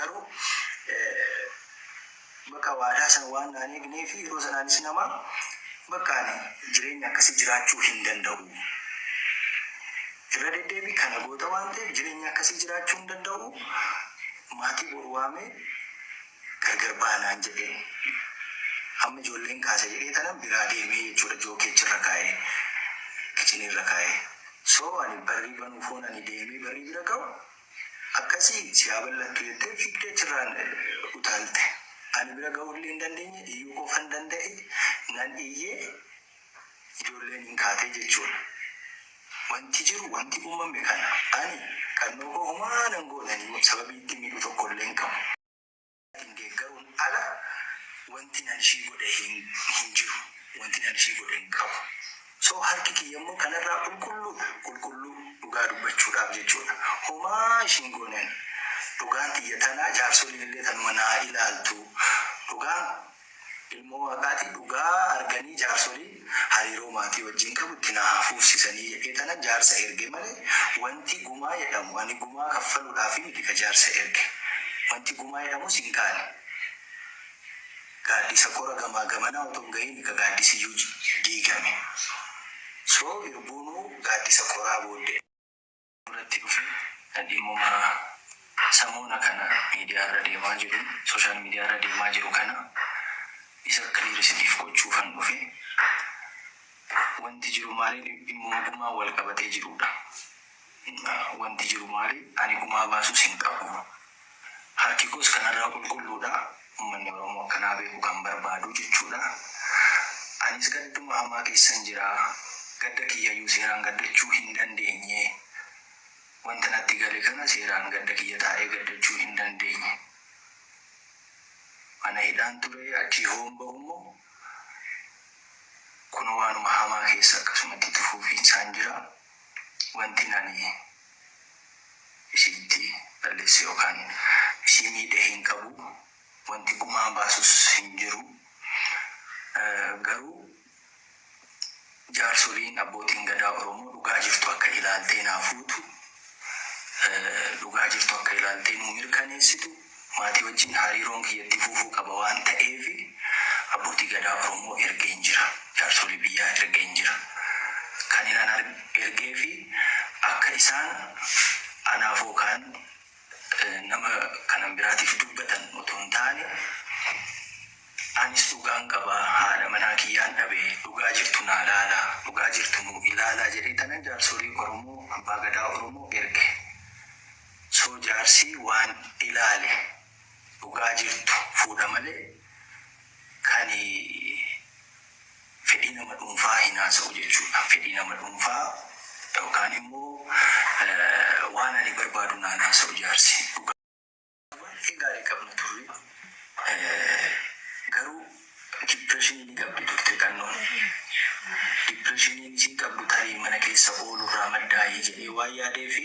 garuu bakka waadaa sana waan naan eegnee fi yeroo sanaanis nama bakka jireenya akkasii jiraachuu hin danda'u. Irra deddeebii kana goota waan ta'eef jireenya akkasii jiraachuu hin danda'u. Maatii boru waamee gargar baanaan jedhee amma ijoolleen kaasa jedhee tana biraa deemee jechuudha jookeechirra kaa'ee kichinirra kaa'ee. So ani barrii banuu foon ani deemee barrii bira ga'u akkasii siyaa bal'attu jettee fiigdee achirraan utaalte. Ani bira ga'uullee hin dandeenye iyyuu qofa hin danda'e nan iyyee ijoolleen hin kaatee jechuudha. Wanti jiru wanti uumame kana ani kannoo koo homaa nan goonanii sababii itti miidhu tokkollee hin qabu. Deeggaruun ala wanti nan ishii godhe hin jiru. Wanti nan ishii godhe hin qabu. So harki kiyya immoo kanarraa qulqulluu dhugaa dubbachuudhaaf jechuudha. Homaa ishiin goonen dhugaan xiyya tanaa jaarsoliin illee tanuma naa ilaaltu. Dhugaan ilmoo waaqaati dhugaa arganii jaarsolii hariiroo maatii wajjin qabu itti naa hafuufsisanii jedhee tana jaarsa erge malee wanti gumaa jedhamu ani gumaa kaffaluudhaaf miti ka jaarsa erge. Wanti gumaa jedhamus hin kaane. Gaaddisa kora gamaa gamanaa otoo hin gahiin ka gaaddisiyyuu diigame. So irbuunuu gaaddisa koraa booddee irratti dhufe dhimma samuuna kana miidiyaarra deemaa jiru sooshaal miidiyaarra deemaa jiru kana isa kiliirisiitiif gochuufan dhufe wanti jiru maali dhimma gumaa wal qabatee jirudha. Wanti jiru maali ani gumaa baasus hin qabu. Harki koos kanarraa qulqulluudha. Uummanni Oromoo kanaa beeku kan barbaadu jechuudha. Anis gadduma hamaa keessan jira. Gadda kiyyayyuu seeraan gaddachuu hin dandeenye. Wanta natti gale kana seeraan gadda kiyya taa'ee gaddachuu hin dandeenye. Mana hidhaan ture achii homba'ummoo kun waanuma hamaa keessa akkasumatti tufuufiinsaan jira. Wanti nani isiitti balleesse yookaan isii miidhee hin qabu. Wanti gumaa baasus hin jiru. Garuu jaarsoliin abbootiin gadaa Oromoo dhugaa jirtu akka ilaaltee naa fuutu. Dhugaa jirtu akka ilaaltee nuu mirkaneessitu. Maatii wajjin hariiroon kiyyatti fufuu qaba waan ta'eef abbootii gadaa Oromoo ergeen jira. Jaarsolii biyyaa ergeen jira. Kan inaan ergee fi akka isaan anaaf yookaan nama kanan biraatiif dubbatan otoo hin taane anis dhugaan qaba haadha manaa kiyyaan dhabee dhugaa jirtu naa ilaalaa dhugaa jirtu nuu ilaalaa jedhee tanan jaarsolii Oromoo abbaa gadaa Oromoo erge. So jaarsi waan ilaale dhugaa jirtu fuudha malee kan fedhii nama dhuunfaa hin haasa'u jechuudha. Fedhii nama dhuunfaa yookaan immoo waan ani barbaadu naan haasa'u jaarsi. Dhugaa gaarii qabna turre garuu dipireeshinii ni qabdi turte qannoon. Dipireeshiniin isin qabdu tarii mana keessa oolurraa maddaa'ee jedhee waan yaadee fi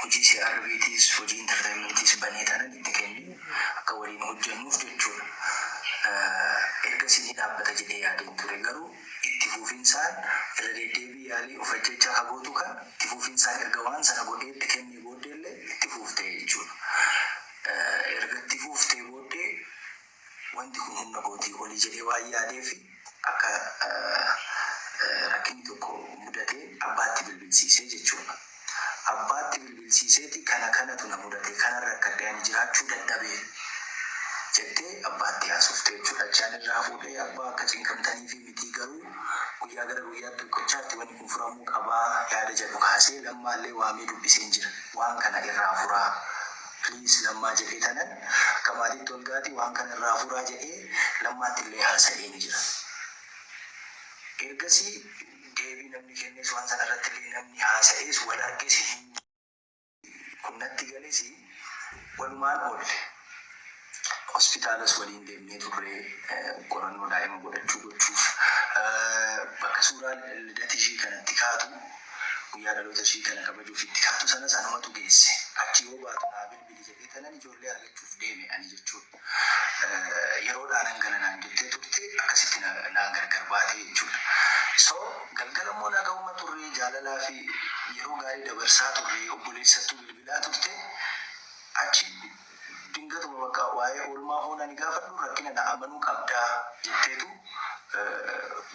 hojii CRBTs hojii intarteeyimentiis banee tanan itti kennu akka waliin hojjennuuf jechuudha. Ergasii ni dhaabbata jedhee yaadeen ture garuu itti fufinsaan irra deddeebii yaalii of ajjechaa habootu kan itti fufinsaan erga waan sana godhee itti kennee booddeellee itti fuuftee jechuudha. Erga itti fuuftee booddee wanti kun humna kootii olii jedhee waan yaadee fi akka rakkinni tokko mudatee abbaatti bilbilsiisee jechuudha. Abbaatti bilbilsiiseeti kanatu na mudatee kanarra rakkadhee ani jiraachuu dadhabee jettee abbaatti haasofte jechuudha. Achaan irraa fuudhee abbaa akka cinqamtanii fi mitii garuu guyyaa gara guyyaatti qochaatti wanni kun furamuu qabaa yaada jedhu kaasee lammaallee waamee dubbiseen jira. Waan kana irraa furaa. Please lammaa jedhee tanan akka maatiitti ol gaati waan kana irraa furaa jedhee lammaatti illee haasa'ee ni jira. Ergasii deebii namni kennes waan sana irratti illee namni haasa'ees wal argees kun natti gales walumaan oolle. Hospitaalas waliin deemnee turre qorannoo daa'ima gochuuf bakka suuraa lidata ishii kanatti kaatu guyyaa dhaloota ishii kana kabajuuf itti kaatu sana sanumatu geesse. Achi yoo baatu naa bilbili jedhee tanan ijoollee argachuuf deeme ani jechuudha. Yeroodhaan hangalanaan jettee turte akkasitti naan gargar baate jechuudha. So galgala immoo nagahuma turre jaalalaa fi yeroo gaarii dabarsaa turre obboleessattuu bilbilaa turte achi dingatuma bakka waa'ee oolmaa hoona ni gaafadhu rakkina na amanuu qabdaa jetteetu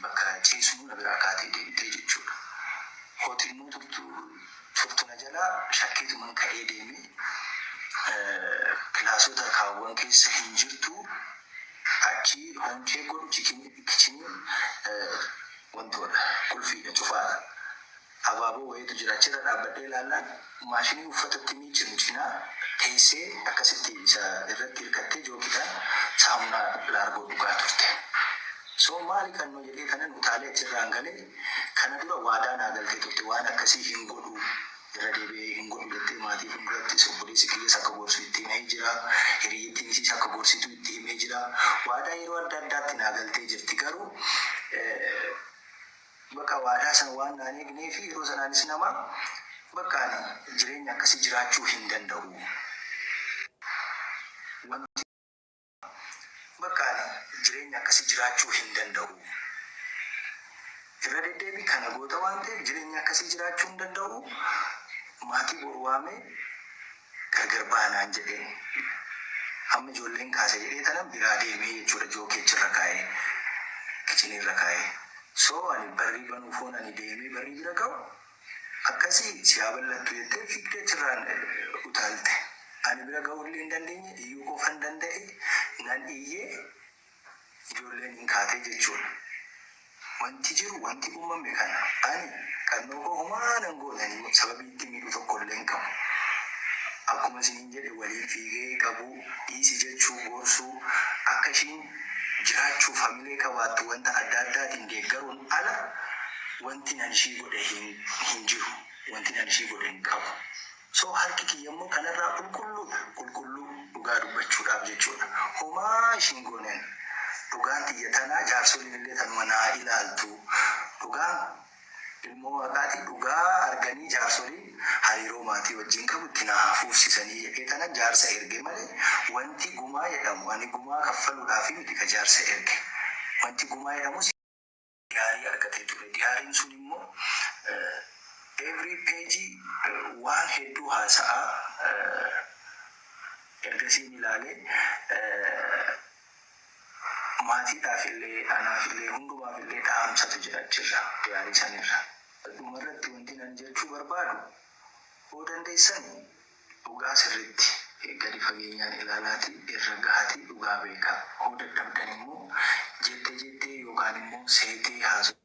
bakka ciisuu na biraa kaatee deemtee jechuudha. Hooxinnuu turtuna jalaa shakkeetuman ka'ee deemee kilaasota kaawwan keessa hin jirtu achi homkee godhu kichinii wantoota kulfiidha cufaadha. Abaaboo wayiitu jira achirra dhaabbadhee ilaallaan maashinii uffatatti miicinu cinaa teessee akkasitti isa irratti hirkattee jookiidhaan saamunaa laargoo dhugaa turte. So maali kan nu jedhee kanan utaalee achirraan galee kana dura waadaa naa galtee turte waan akkasii hin godhu irra deebi'ee hin godhu jettee maatii fuulduratti obboleessi kiyyees akka gorsu itti himee jira, hiriyyattiin isiis akka gorsitu itti himee jira. Waadaa yeroo adda addaatti naa galtee jirti garuu bakka waadaa sana waan naan eegnee fi yeroo sanaanis nama bakka ani jireenya akkasii jiraachuu hin danda'u. Bakka ani jireenya akkasii jiraachuu hin danda'u. Irra deddeebii kana goota waan ta'eef jireenya akkasii jiraachuu hin danda'u. Maatii boru waamee gargar baanaan jedheen. Hamma ijoolleen kaase jedhee tanan biraa deemee jechuudha jookeechirra kaa'ee kichinirra kaa'ee. So ani barrii banuufoon ani deemee barrii bira ga'u akkasii siyaa bal'attu jettee fiigdee achirraan utaalte. Ani bira ga'uu illee hin dandeenye iyyuu qofa hin danda'e nan iyyee ijoolleen hin kaatee jechuudha. Wanti jiru wanti uumame kana ani kannoo koo homaa nan goonanii sababii itti miidhu tokko illee hin qabu. Akkuma isiniin jedhe waliin fiigee qabu dhiisi jechuu gorsuu akka ishiin jiraachuuf hamilee qabaattu wanta adda addaatiin deeggaruun ala wanti nan ishii godhe hin jiru. Wanti nan ishii godhe hin qabu. So harki kiyyammoo kanarraa qulqulluu dhugaa dubbachuudhaaf jechuudha. Homaa ishiin gooneen dhugaan xiyya tanaa jaarsoliin illee tanuma naa ilaaltu. Dhugaan ilmoo waaqaatii dhugaa arganii jaarsoliin hariiroo maatii wajjin qabu itti naa fuufsisanii jedhee tana jaarsa erge malee wanti gumaa jedhamu ani gumaa kaffaluudhaaf miti ka jaarsa erge. Wanti gumaa jedhamus diyaarii argatee ture. Diyaariin sun immoo every page waan hedduu haasa'aa ergasiin ilaalee maatiidhaaf illee anaaf illee hundumaaf illee dhaamsatu jira achirra diyaarii sanirra. Dhumarratti wanti nan jechuu barbaadu yoo dandeessan dhugaa sirriitti gadi fageenyaan ilaalaati irra gahaatii dhugaa beekaa. Yoo dadhabdan immoo jettee yookaan immoo seetee haasa'u.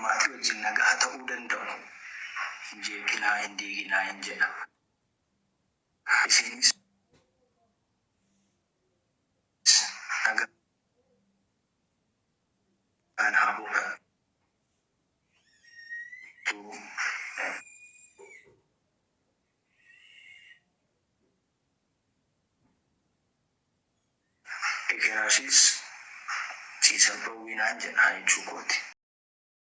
Maatii wajjin nagaa ta'uu danda'u. Hin jeeqinaa hin diiginaa hin jedha. Isinis nagaan haa boqotu. Ekeraashis ciisan dhowwinaan jedhaa jechuu kooti.